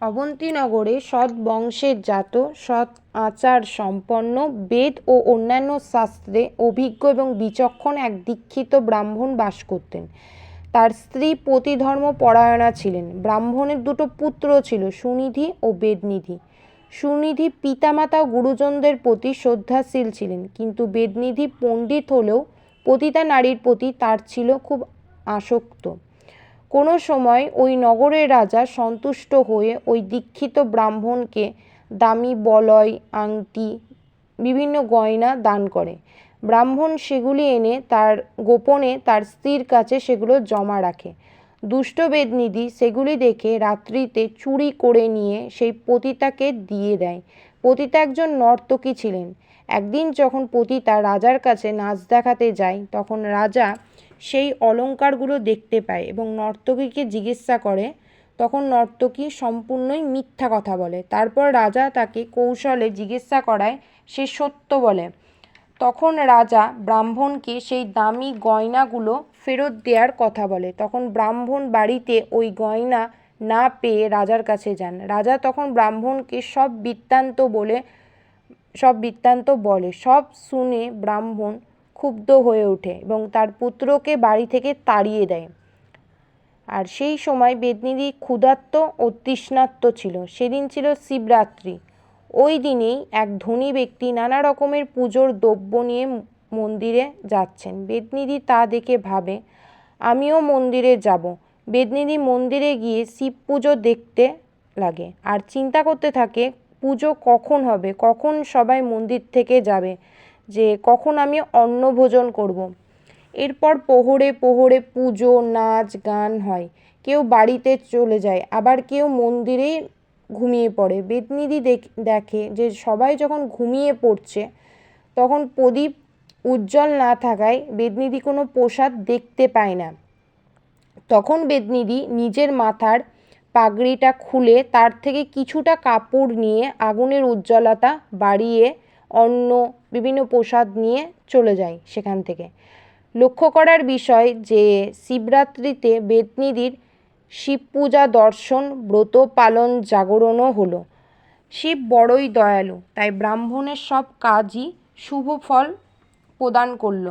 অবন্তীনগরে সৎ বংশের জাত, সৎ আচার সম্পন্ন, বেদ ও অন্যান্য শাস্ত্রে অভিজ্ঞ এবং বিচক্ষণ এক দীক্ষিত ব্রাহ্মণ বাস করতেন। তার স্ত্রী পতিধর্ম পরায়ণা ছিলেন। ব্রাহ্মণের দুটো পুত্র ছিল, সুনিধি ও বেদনিধি। সুনিধি পিতামাতা ও গুরুজনদের প্রতি শ্রদ্ধাশীল ছিলেন, কিন্তু বেদনিধি পণ্ডিত হলেও পতিতা নারীর প্রতি তার ছিল খুব আসক্ত। কোনো সময় ওই নগরের রাজা সন্তুষ্ট হয়ে ওই দীক্ষিত ব্রাহ্মণকে দামি বলয়, আংটি, বিভিন্ন গয়না দান করে। ব্রাহ্মণ সেগুলি এনে গোপনে তার স্ত্রীর কাছে সেগুলো জমা রাখে। দুষ্ট বেদনিধি সেগুলি দেখে রাত্রিতে চুরি করে নিয়ে সেই পতিতাকে দিয়ে দেয়। পতিতা একজন নর্তকী ছিলেন। একদিন যখন পতিতা রাজার কাছে নাচ দেখাতে যায়, তখন রাজা সেই অলঙ্কারগুলো দেখতে পায় এবং নর্তকীকে জিজ্ঞাসা করে। তখন নর্তকী সম্পূর্ণই মিথ্যা কথা বলে। তারপর রাজা তাকে কৌশলে জিজ্ঞাসা করায় সে সত্য বলে। তখন রাজা ব্রাহ্মণকে সেই দামি গয়নাগুলো ফেরত দেওয়ার কথা বলে। তখন ব্রাহ্মণ বাড়িতে ওই গয়না না পেয়ে রাজার কাছে যান। রাজা তখন ব্রাহ্মণকে সব বৃত্তান্ত বলে। সব শুনে ব্রাহ্মণ ক্ষুব্ধ হয়ে ওঠে এবং তার পুত্রকে বাড়ি থেকে তাড়িয়ে দেয়। আর সেই সময় বেদনিধি ক্ষুধার্ত ও তৃষ্ণার্ত ছিল। সেদিন ছিল শিবরাত্রি। ওই দিনেই এক ধনী ব্যক্তি নানা রকমের পুজোর দ্রব্য নিয়ে মন্দিরে যাচ্ছেন। বেদনিধি তা দেখে ভাবে, আমিও মন্দিরে যাব। বেদনিধি মন্দিরে গিয়ে শিব পুজো দেখতে লাগে আর চিন্তা করতে থাকে, পুজো কখন হবে, কখন সবাই মন্দির থেকে যাবে, যে কখন আমি অন্নভোজন করব। এরপর প্রহরে প্রহরে পুজো, নাচ, গান হয়। কেউ বাড়িতে চলে যায়, আবার কেউ মন্দিরেই ঘুমিয়ে পড়ে। বেদনিধি দেখে যে সবাই যখন ঘুমিয়ে পড়ছে, তখন প্রদীপ উজ্জ্বল না থাকায় বেদনিধি কোনো প্রসাদ দেখতে পায় না। তখন বেদনিধি নিজের মাথার পাগড়িটা খুলে তার থেকে কিছুটা কাপড় নিয়ে আগুনের উজ্জ্বলতা বাড়িয়ে অন্ন, বিভিন্ন প্রসাদ নিয়ে চলে যায় সেখান থেকে। লক্ষ্য করার বিষয় যে শিবরাত্রিতে বেদনিধির শিব পূজা, দর্শন, ব্রত পালন, জাগরণও হলো। শিব বড়ই দয়ালু, তাই ব্রাহ্মণের সব কাজই শুভ ফল প্রদান করল।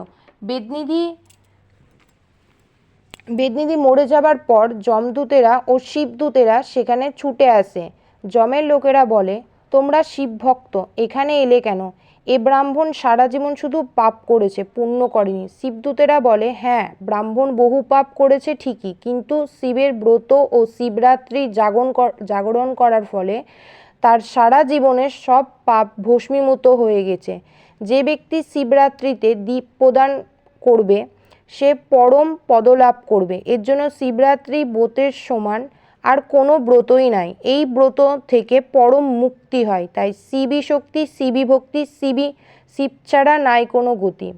বেদনিধি মরে যাবার পর যমদূতেরা ও শিবদূতেরা সেখানে ছুটে আসে। যমের লোকেরা বলে, তোমরা শিবভক্ত, এখানে এলে কেন? এ ব্রাহ্মণ সারা জীবন শুধু পাপ করেছে, পুণ্য করেনি। শিবদূতেরা বলে, হ্যাঁ, ব্রাহ্মণ বহু পাপ করেছে ঠিকই, কিন্তু শিবের ব্রত ও শিবরাত্রি জাগরণ করার ফলে তার সারা জীবনের সব পাপ ভস্মীভূত হয়ে গেছে। যে ব্যক্তি শিবরাত্রিতে দীপ প্রদান করবে সে পরম পদলাভ করবে। এর জন্য শিবরাত্রি ব্রতের সমান আর কোনো ব্রতই নাই। এই ব্রত থেকে পরম মুক্তি হয়। তাই শিবই শক্তি, শিবই ভক্তি, শিব ছাড়া নাই কোনো গতি।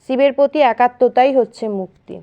শিবের প্রতি একাত্মতাই হচ্ছে মুক্তি।